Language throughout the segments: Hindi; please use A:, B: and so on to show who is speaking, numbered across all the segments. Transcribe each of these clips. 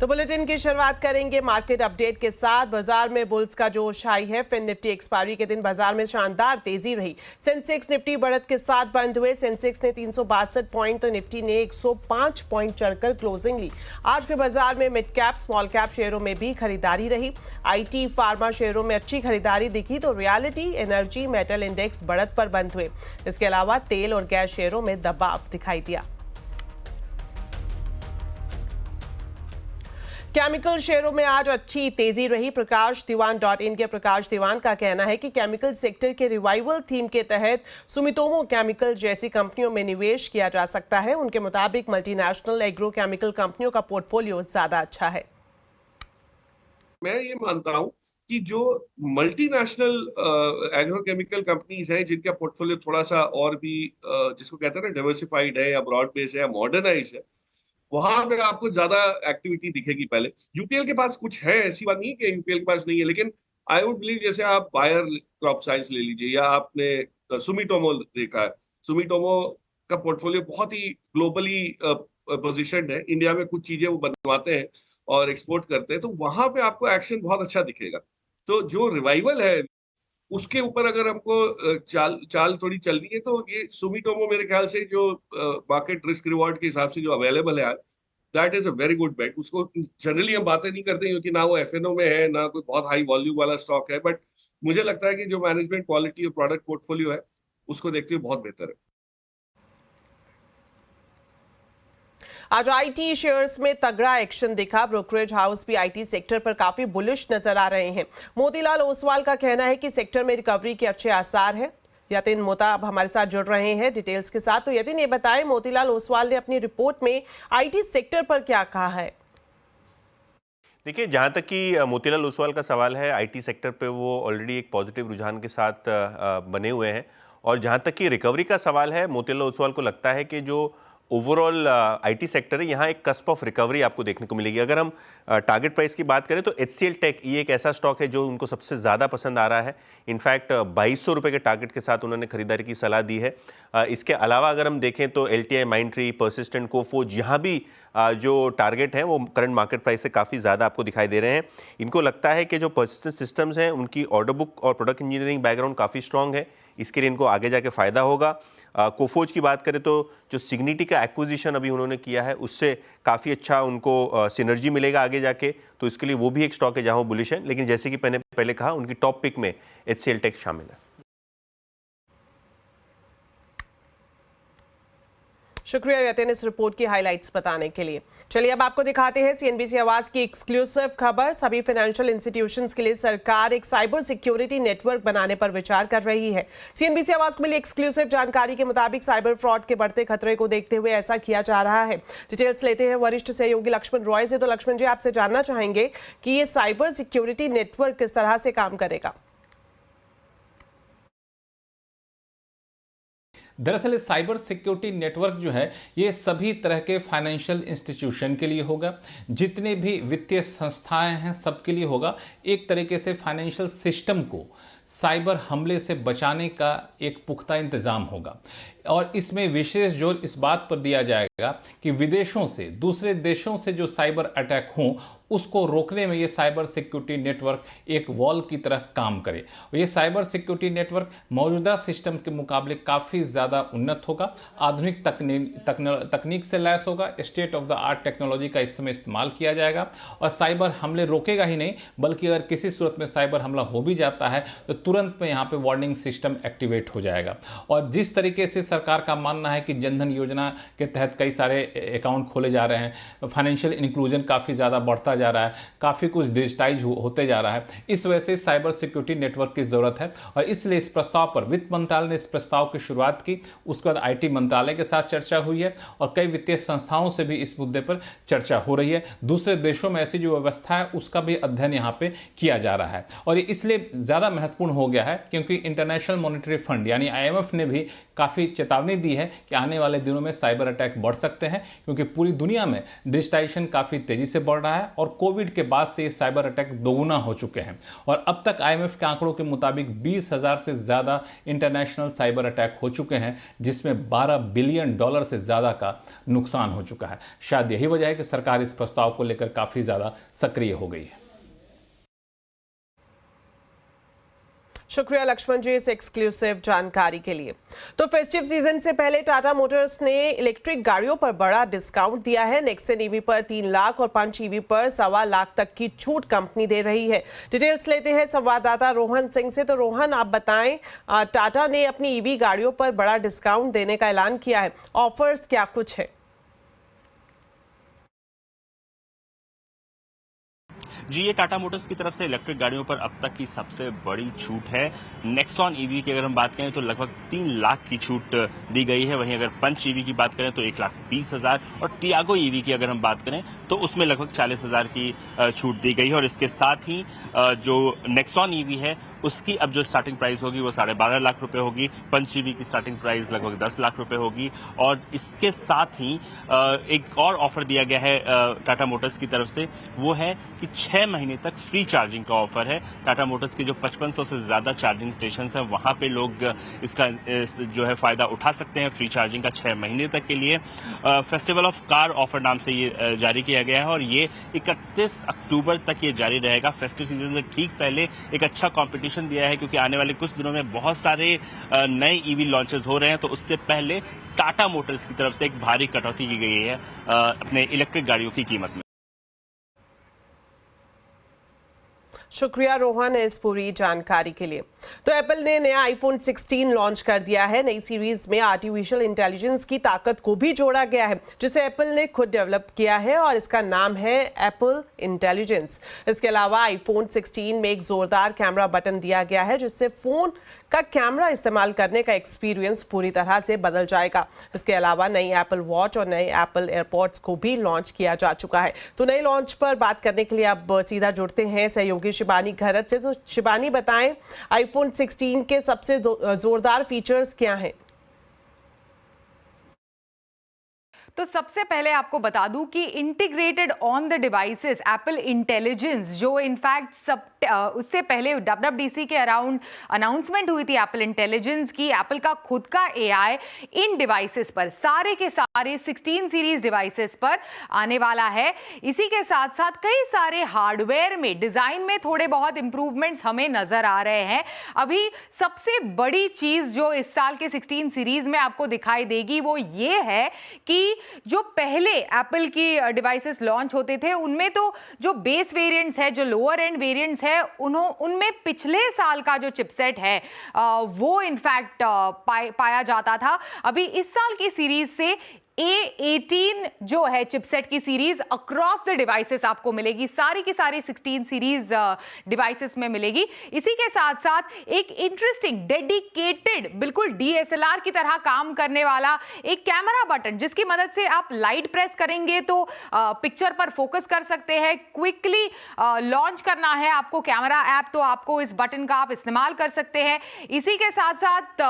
A: तो बुलेटिन की शुरुआत करेंगे मार्केट अपडेट के साथ। बाजार में बुल्स का जोश हाई है। फिन निफ्टी एक्सपायरी के दिन बाजार में शानदार तेजी रही। सेंसेक्स निफ्टी बढ़त के साथ बंद हुए। सेंसेक्स ने 362 पॉइंट तो निफ्टी ने 105 पॉइंट चढ़कर क्लोजिंग ली। आज के बाजार में मिड कैप स्मॉल कैप शेयरों में भी खरीदारी रही। आईटी फार्मा शेयरों में अच्छी खरीदारी दिखी तो रियलिटी एनर्जी मेटल इंडेक्स बढ़त पर बंद हुए। इसके अलावा तेल और गैस शेयरों में दबाव दिखाई दिया। केमिकल शेयरों में आज अच्छी तेजी रही। प्रकाश दीवान .in के प्रकाश दीवान का कहना है कि केमिकल सेक्टर के रिवाइवल थीम के तहत सुमितोमो केमिकल जैसी कंपनियों में निवेश किया जा सकता है। उनके मुताबिक मल्टीनेशनल एग्रो केमिकल कंपनियों का पोर्टफोलियो ज्यादा अच्छा है।
B: मैं ये मानता हूं कि जो मल्टीनेशनल एग्रोकेमिकल कंपनीज हैं जिनका पोर्टफोलियो थोड़ा सा और भी जिसको कहते हैं ना डाइवर्सिफाइड है या ब्रॉड बेस्ड है या मॉडर्नाइज है, वहां पे आपको ज्यादा एक्टिविटी दिखेगी। पहले यूपीएल के पास कुछ है, ऐसी बात नहीं है कि यूपीएल के पास नहीं है, लेकिन आई वुड बिलीव जैसे आप बायर क्रॉप साइंस ले लीजिए या आपने सुमिटोमो देखा है। सुमिटोमो का पोर्टफोलियो बहुत ही ग्लोबली पोजिशनड है। इंडिया में कुछ चीजें वो बनवाते हैं और एक्सपोर्ट करते हैं, तो वहां पे आपको एक्शन बहुत अच्छा दिखेगा। तो जो रिवाइवल है उसके ऊपर अगर हमको चाल चाल थोड़ी चलनी है तो ये सुमिटोमो मेरे ख्याल से जो मार्केट रिस्क रिवॉर्ड के हिसाब से जो अवेलेबल है आज, that is a very good bet. उसको जनरली हम बातें नहीं करते क्योंकि ना वो एफएनओ में है ना कोई बहुत हाई वॉल्यूम वाला स्टॉक है, बट मुझे लगता है कि जो मैनेजमेंट क्वालिटी और प्रोडक्ट पोर्टफोलियो है उसको देखते हुए बहुत बेहतर है।
A: आज आईटी शेयर्स में तगड़ा एक्शन दिखा। ब्रोकरेज हाउस भी आईटी सेक्टर पर काफी बुलिश नजर आ रहे हैं। मोतीलाल ओसवाल का कहना है कि सेक्टर में रिकवरी के अच्छे आसार हैं। यतिन मोता अब हमारे साथ जुड़ रहे हैं डिटेल्स के साथ। तो यतिन, ये बताएं, मोतीलाल ओसवाल ने अपनी रिपोर्ट में आईटी सेक्टर पर क्या कहा है?
C: देखिए, जहाँ तक कि मोतीलाल ओसवाल का सवाल है, आईटी सेक्टर पे वो ऑलरेडी एक पॉजिटिव रुझान के साथ बने हुए हैं। और जहाँ तक कि रिकवरी का सवाल है, मोतीलाल ओसवाल को लगता है कि जो ओवरऑल आईटी सेक्टर है, यहाँ एक कस्प ऑफ रिकवरी आपको देखने को मिलेगी। अगर हम टारगेट प्राइस की बात करें तो एचसीएल टेक ये एक ऐसा स्टॉक है जो उनको सबसे ज़्यादा पसंद आ रहा है। इनफैक्ट 2200 रुपये के टारगेट के साथ उन्होंने खरीदारी की सलाह दी है। इसके अलावा अगर हम देखें तो एलटीआई, माइंडट्री, पर्सिस्टेंट, कोफोर्ज, यहाँ भी जो टारगेट हैं वो करंट मार्केट प्राइस से काफ़ी ज़्यादा आपको दिखाई दे रहे हैं। इनको लगता है कि जो पर्सिस्टेंट सिस्टम्स हैं उनकी ऑर्डर बुक और प्रोडक्ट इंजीनियरिंग बैकग्राउंड काफ़ी स्ट्रॉन्ग है, इसके लिए इनको आगे जाके फ़ायदा होगा। कोफोर्ज की बात करें तो जो सिग्निटी का एक्विजिशन अभी उन्होंने किया है उससे काफ़ी अच्छा उनको सिनर्जी मिलेगा आगे जाके, तो इसके लिए वो भी एक स्टॉक है जहां वो बुलिश है। लेकिन जैसे कि मैंने पहले कहा, उनकी टॉप पिक में एचसीएल टेक शामिल है।
A: शुक्रिया यतिन इस रिपोर्ट की हाइलाइट्स बताने के लिए। चलिए अब आपको दिखाते हैं सीएनबीसी आवाज की एक्सक्लूसिव खबर। सभी फाइनेंशियल इंस्टीट्यूशंस के लिए सरकार एक साइबर सिक्योरिटी नेटवर्क बनाने पर विचार कर रही है। सीएनबीसी आवाज को मिली एक्सक्लूसिव जानकारी के मुताबिक साइबर फ्रॉड के बढ़ते खतरे को देखते हुए ऐसा किया जा रहा है। डिटेल्स लेते हैं वरिष्ठ सहयोगी लक्ष्मण रॉय से। तो लक्ष्मण जी, आपसे जानना चाहेंगे कि ये साइबर सिक्योरिटी नेटवर्क किस तरह से काम करेगा?
D: दरअसल इस साइबर सिक्योरिटी नेटवर्क जो है ये सभी तरह के फाइनेंशियल इंस्टीट्यूशन के लिए होगा, जितने भी वित्तीय संस्थाएं हैं सबके लिए होगा। एक तरीके से फाइनेंशियल सिस्टम को साइबर हमले से बचाने का एक पुख्ता इंतजाम होगा। और इसमें विशेष जोर इस बात पर दिया जाएगा कि विदेशों से, दूसरे देशों से जो साइबर अटैक हों उसको रोकने में ये साइबर सिक्योरिटी नेटवर्क एक वॉल की तरह काम करे। ये साइबर सिक्योरिटी नेटवर्क मौजूदा सिस्टम के मुकाबले काफ़ी ज़्यादा उन्नत होगा, आधुनिक तकनीक से लैस होगा, state of the art technology का इसमें इस्तेमाल किया जाएगा। और साइबर हमले रोकेगा ही नहीं, बल्कि अगर किसी सूरत में साइबर हमला हो भी जाता है तो तुरंत में यहाँ पे वार्निंग सिस्टम एक्टिवेट हो जाएगा। और जिस तरीके से सरकार का मानना है कि जनधन योजना के तहत कई सारे अकाउंट खोले जा रहे हैं, फाइनेंशियल इंक्लूजन काफ़ी ज़्यादा बढ़ता जा रहा है, काफ़ी कुछ डिजिटाइज होते जा रहा है, इस वजह से साइबर सिक्योरिटी नेटवर्क की ज़रूरत है। और इसलिए इस प्रस्ताव पर वित्त मंत्रालय ने इस प्रस्ताव की शुरुआत की। उसके बाद आईटी मंत्रालय के साथ चर्चा हुई है और कई वित्तीय संस्थाओं से भी इस मुद्दे पर चर्चा हो रही है। दूसरे देशों में ऐसी जो व्यवस्था है उसका भी अध्ययन यहाँ पे किया जा रहा है। और ये इसलिए ज़्यादा महत्वपूर्ण महत्वपूर्ण हो गया है, क्योंकि इंटरनेशनल मॉनेटरी फंड यानी IMF ने भी काफ़ी चेतावनी दी है कि आने वाले दिनों में साइबर अटैक बढ़ सकते हैं, क्योंकि पूरी दुनिया में डिजिटाइजेशन काफ़ी तेज़ी से बढ़ रहा है और कोविड के बाद से ये साइबर अटैक दोगुना हो चुके हैं। और अब तक IMF के आंकड़ों के मुताबिक 20,000 से ज़्यादा इंटरनेशनल साइबर अटैक हो चुके हैं, जिसमें $12 बिलियन से ज़्यादा का नुकसान हो चुका है। शायद यही वजह है कि सरकार इस प्रस्ताव को लेकर काफ़ी ज़्यादा सक्रिय हो गई है।
A: शुक्रिया लक्ष्मण जी इस एक्सक्लूसिव जानकारी के लिए। तो फेस्टिव सीजन से पहले टाटा मोटर्स ने इलेक्ट्रिक गाड़ियों पर बड़ा डिस्काउंट दिया है। नेक्सन ईवी पर 3 लाख और पंच ईवी पर 1.25 लाख तक की छूट कंपनी दे रही है। डिटेल्स लेते हैं संवाददाता रोहन सिंह से। तो रोहन, आप बताएं, टाटा ने अपनी ईवी गाड़ियों पर बड़ा डिस्काउंट देने का ऐलान किया है, ऑफर्स क्या कुछ है?
E: जी, ये टाटा मोटर्स की तरफ से इलेक्ट्रिक गाड़ियों पर अब तक की सबसे बड़ी छूट है। नेक्सॉन ईवी की अगर हम बात करें तो लगभग 3 लाख की छूट दी गई है। वहीं अगर पंच ईवी की बात करें तो 1,20,000 और टियागो ईवी की अगर हम बात करें तो उसमें लगभग 40,000 की छूट दी गई है। और इसके साथ ही जो नेक्सॉन ईवी है उसकी अब जो स्टार्टिंग प्राइस होगी वो 12.5 लाख रुपए होगी। पंच ईवी की स्टार्टिंग प्राइस लगभग 10 लाख रुपए होगी। और इसके साथ ही एक और ऑफर दिया गया है टाटा मोटर्स की तरफ से, वो है कि 6 महीने तक फ्री चार्जिंग का ऑफर है। टाटा मोटर्स के जो 5500 से ज्यादा चार्जिंग स्टेशन हैं वहां पे लोग इसका जो है फायदा उठा सकते हैं फ्री चार्जिंग का 6 महीने तक के लिए। फेस्टिवल ऑफ कार ऑफर नाम से ये जारी किया गया है और ये 31 अक्टूबर तक ये जारी रहेगा। फेस्टिव सीजन से ठीक पहले एक अच्छा कॉम्पिटिशन दिया है, क्योंकि आने वाले कुछ दिनों में बहुत सारे नए ईवी लॉन्चेस हो रहे हैं। तो उससे पहले टाटा मोटर्स की तरफ से एक भारी कटौती की गई है अपने इलेक्ट्रिक गाड़ियों की कीमत में।
A: शुक्रिया रोहन इस पूरी जानकारी के लिए। तो एप्पल ने नया आईफोन 16 लॉन्च कर दिया है। नई सीरीज में आर्टिफिशियल इंटेलिजेंस की ताकत को भी जोड़ा गया है, जिसे एप्पल ने खुद डेवलप किया है और इसका नाम है एप्पल इंटेलिजेंस। इसके अलावा आईफोन 16 में एक जोरदार कैमरा बटन दिया गया है, जिससे फोन का कैमरा इस्तेमाल करने का एक्सपीरियंस पूरी तरह से बदल जाएगा। इसके अलावा नई एप्पल वॉच और नए एप्पल एयरपॉड्स को भी लॉन्च किया जा चुका है। तो नए लॉन्च पर बात करने के लिए अब सीधा जुड़ते हैं सहयोगी शिबानी घरत से। तो शिबानी, बताएं आईफोन 16 के सबसे जोरदार फीचर्स क्या हैं?
F: तो सबसे पहले आपको बता दूं कि integrated on the devices Apple intelligence, जो इनफैक्ट उससे पहले WWDC के अराउंड अनाउंसमेंट हुई थी एप्पल इंटेलिजेंस की, एप्पल का खुद का AI इन डिवाइसेस पर, सारे के सारे 16 सीरीज डिवाइसेस पर आने वाला है। इसी के साथ साथ कई सारे हार्डवेयर में, डिजाइन में थोड़े बहुत इंप्रूवमेंट्स हमें नजर आ रहे हैं। अभी सबसे बड़ी चीज जो इस साल के 16 सीरीज में आपको दिखाई देगी वो ये है कि जो पहले एप्पल की डिवाइसेस लॉन्च होते थे उनमें तो जो बेस वेरिएंट्स है, जो लोअर एंड वेरिएंट्स है, उनमें पिछले साल का जो चिपसेट है वो इनफैक्ट पाया जाता था। अभी इस साल की सीरीज से A18 जो है चिपसेट की सीरीज अक्रॉस द डिवाइसेस आपको मिलेगी, सारी की सारी 16 सीरीज डिवाइसेस में मिलेगी। इसी के साथ साथ एक इंटरेस्टिंग डेडिकेटेड, बिल्कुल DSLR की तरह काम करने वाला एक कैमरा बटन, जिसकी मदद से आप लाइट प्रेस करेंगे तो पिक्चर पर फोकस कर सकते हैं। क्विकली लॉन्च करना है आपको कैमरा ऐप तो आपको इस बटन का आप इस्तेमाल कर सकते हैं। इसी के साथ साथ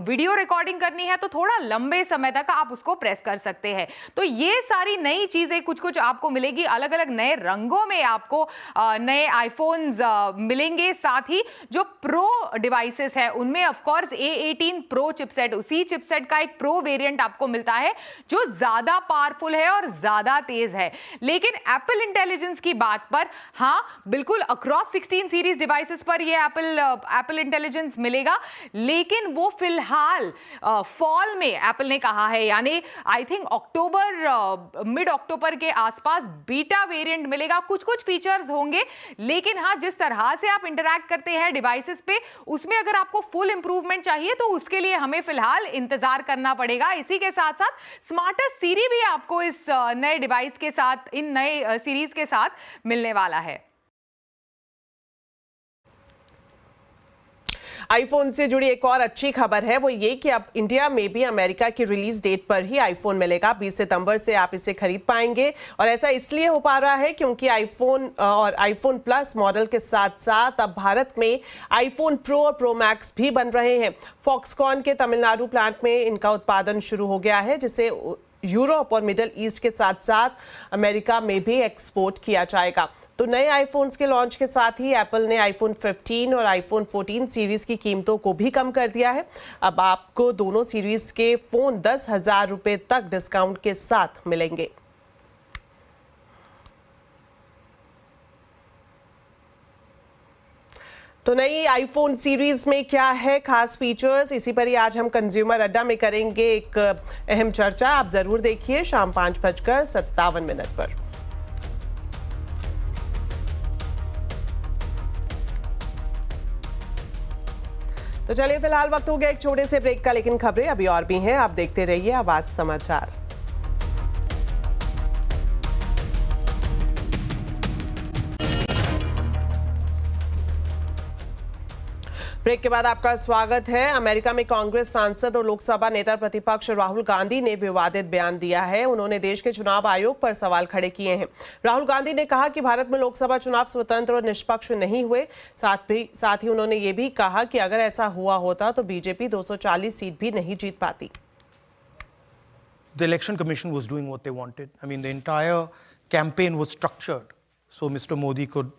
F: वीडियो रिकॉर्डिंग करनी है तो थोड़ा लंबे समय तक आप उसको प्रेस कर सकते हैं। तो ये सारी नई चीजें कुछ कुछ आपको मिलेगी, अलग अलग नए रंगों में आपको नए आईफोन्स मिलेंगे। साथ ही जो प्रो डिवाइसेस है उनमें of course A18 pro chipset, उसी चिपसेट का एक प्रो वेरिएंट आपको मिलता है जो ज्यादा पावरफुल है और ज्यादा तेज है। लेकिन एप्पल इंटेलिजेंस की बात पर, हाँ बिल्कुल अक्रॉस 16 सीरीज डिवाइसेस पर ये एप्पल इंटेलिजेंस मिलेगा, लेकिन वो फिलहाल फॉल में एप्पल ने कहा है, यानी आई थिंक अक्टूबर, मिड अक्टूबर के आसपास बीटा वेरिएंट मिलेगा। कुछ कुछ फीचर्स होंगे, लेकिन हाँ जिस तरह से आप इंटरैक्ट करते हैं डिवाइसेस पे, उसमें अगर आपको फुल इंप्रूवमेंट चाहिए तो उसके लिए हमें फिलहाल इंतजार करना पड़ेगा। इसी के साथ साथ स्मार्टेस्ट सीरी भी आपको इस नए डिवाइस के साथ, इन नए सीरीज के साथ मिलने वाला है।
A: आईफोन से जुड़ी एक और अच्छी खबर है वो ये कि अब इंडिया में भी अमेरिका की रिलीज डेट पर ही आईफोन मिलेगा। 20 सितंबर से आप इसे खरीद पाएंगे और ऐसा इसलिए हो पा रहा है क्योंकि आईफोन और आईफोन प्लस मॉडल के साथ साथ अब भारत में आईफोन प्रो और प्रो मैक्स भी बन रहे हैं। फॉक्सकॉन के तमिलनाडु प्लांट में इनका उत्पादन शुरू हो गया है जिसे यूरोप और मिडिल ईस्ट के साथ साथ अमेरिका में भी एक्सपोर्ट किया जाएगा। तो नए आईफोन्स के लॉन्च के साथ ही एप्पल ने आईफोन 15 और आईफोन 14 सीरीज की कीमतों को भी कम कर दिया है। अब आपको दोनों सीरीज के फोन 10,000 रुपए तक डिस्काउंट के साथ मिलेंगे। तो नई आईफोन सीरीज में क्या है खास फीचर्स, इसी पर ही आज हम कंज्यूमर अड्डा में करेंगे एक अहम चर्चा। आप जरूर देखिए शाम 5:57 पर। तो चलिए फिलहाल वक्त हो गया एक छोटे से ब्रेक का, लेकिन खबरें अभी और भी हैं। आप देखते रहिए आवाज समाचार। ब्रेक के बाद आपका स्वागत है। अमेरिका में कांग्रेस सांसद और लोकसभा नेता प्रतिपक्ष राहुल गांधी ने विवादित बयान दिया है। उन्होंने देश के चुनाव आयोग पर सवाल खड़े किए हैं। राहुल गांधी ने कहा कि भारत में लोकसभा चुनाव स्वतंत्र और निष्पक्ष नहीं हुए। साथ ही उन्होंने ये भी कहा कि अगर ऐसा हुआ होता तो बीजेपी 240 सीट भी नहीं जीत पाती।
G: The Election Commission was doing what they wanted. I mean, the entire campaign was structured so Mr. Modi could,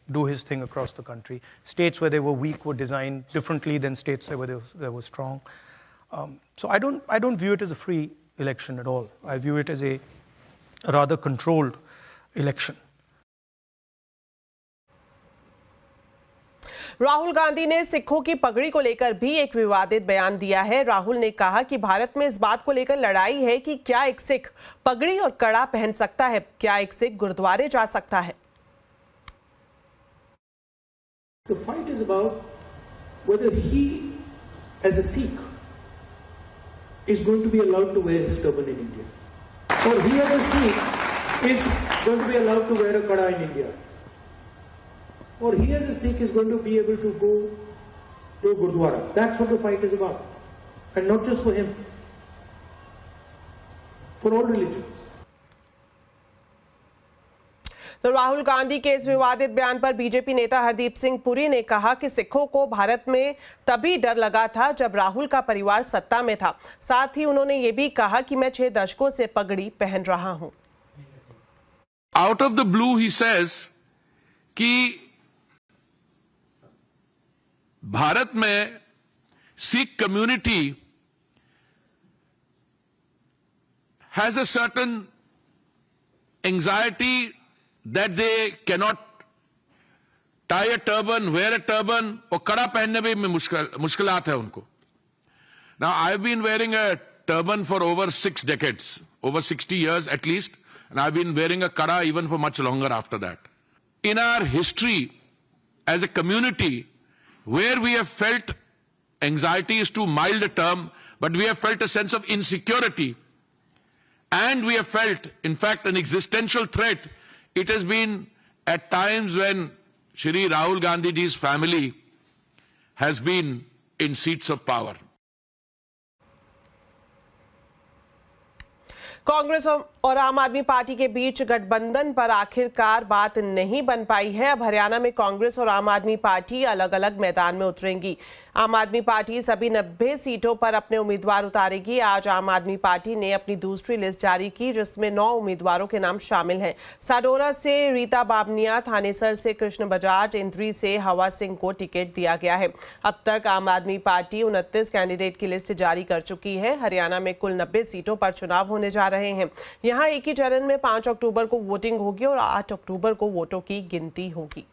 G: do his thing across the country. States where they were weak were designed differently than states where they were strong. So I don't view it as a free election at all. I view it as a rather controlled election.
A: Rahul Gandhi ने सिखों की पगड़ी को लेकर भी एक विवादित बयान दिया है। राहुल ने कहा कि भारत में इस बात को लेकर लड़ाई है कि क्या एक सिख पगड़ी और कड़ा पहन सकता है, क्या एक सिख गुरुद्वारे जा सकता है।
H: The fight is about whether he, as a Sikh, is going to be allowed to wear his turban in India, or he, as a Sikh, is going to be allowed to wear a kada in India, or he, as a Sikh, is going to be able to go to a Gurdwara. That's what the fight is about, and not just for him, for all religions.
A: तो राहुल गांधी के इस विवादित बयान पर बीजेपी नेता हरदीप सिंह पुरी ने कहा कि सिखों को भारत में तभी डर लगा था जब राहुल का परिवार सत्ता में था। साथ ही उन्होंने ये भी कहा कि मैं 6 दशकों से पगड़ी पहन रहा हूं।
I: Out of the blue he says कि भारत में Sikh community has a certain anxiety that they cannot tie a turban, wear a turban, और कड़ा पहनने में मुश्किलात है उनको. Now, I've been wearing a turban for over 6 decades, over 60 years at least, and I've been wearing a kada even for much longer after that. In our history, as a community, where we have felt anxiety is too mild a term, but we have felt a sense of insecurity, and we have felt, in fact, an existential threat. It has been at times when Shri Rahul Gandhi ji's family has been in seats of power.
A: Congress और आम आदमी पार्टी के बीच गठबंधन पर आखिरकार बात नहीं बन पाई है। अब हरियाणा में कांग्रेस और आम आदमी पार्टी अलग अलग मैदान में उतरेंगी। आम आदमी पार्टी सभी 90 सीटों पर अपने उम्मीदवार उतारेगी। आज आम आदमी पार्टी ने अपनी दूसरी लिस्ट जारी की जिसमें 9 उम्मीदवारों के नाम शामिल हैं। साडोरा से रीता बाबनिया, थानेसर से कृष्ण बजाज, इंद्री से हवा सिंह को टिकट दिया गया है। अब तक आम आदमी पार्टी 29 कैंडिडेट की लिस्ट जारी कर चुकी है। हरियाणा में कुल 90 सीटों पर चुनाव होने जा रहे हैं। यहाँ एक ही चरण में 5 अक्टूबर को वोटिंग होगी और 8 अक्टूबर को वोटों की गिनती होगी।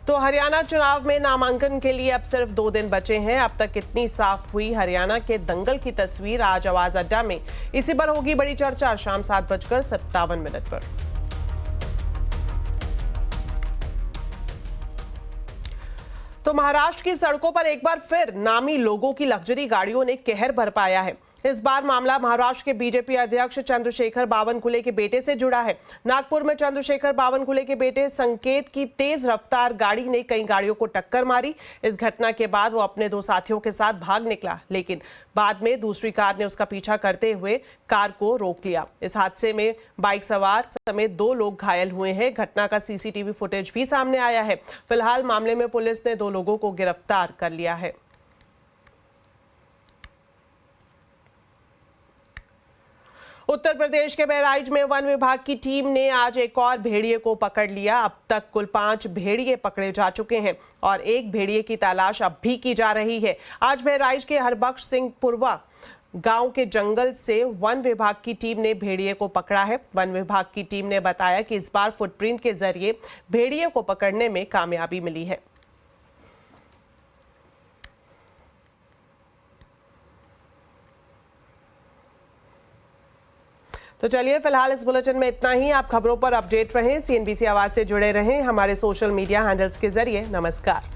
A: तो हरियाणा चुनाव में नामांकन के लिए अब सिर्फ 2 दिन बचे हैं। अब तक कितनी साफ हुई हरियाणा के दंगल की तस्वीर, आज आवाज अड्डा में इसी पर होगी बड़ी चर्चा शाम 7:57 पर। तो महाराष्ट्र की सड़कों पर एक बार फिर नामी लोगों की लग्जरी गाड़ियों ने कहर बरपाया है। इस बार मामला महाराष्ट्र के बीजेपी अध्यक्ष चंद्रशेखर बावनकुले के बेटे से जुड़ा है। नागपुर में चंद्रशेखर बावनकुले के बेटे संकेत की तेज रफ्तार गाड़ी ने कई गाड़ियों को टक्कर मारी। इस घटना के बाद वो अपने 2 साथियों के साथ भाग निकला, लेकिन बाद में दूसरी कार ने उसका पीछा करते हुए कार को रोक लिया। इस हादसे में बाइक सवार समेत 2 लोग घायल हुए हैं। घटना का सीसीटीवी फुटेज भी सामने आया है। फिलहाल मामले में पुलिस ने 2 लोगों को गिरफ्तार कर लिया है। उत्तर प्रदेश के बहराइच में वन विभाग की टीम ने आज एक और भेड़िए को पकड़ लिया। अब तक कुल 5 भेड़िए पकड़े जा चुके हैं और एक भेड़िए की तलाश अब भी की जा रही है। आज बहराइच के हरबख्श सिंह पुरवा गांव के जंगल से वन विभाग की टीम ने भेड़िए को पकड़ा है। वन विभाग की टीम ने बताया कि इस बार फुटप्रिंट के जरिए भेड़िए को पकड़ने में कामयाबी मिली है। तो चलिए फिलहाल इस बुलेटिन में इतना ही। आप खबरों पर अपडेट रहें, CNBC आवाज से जुड़े रहें हमारे सोशल मीडिया हैंडल्स के जरिए। नमस्कार।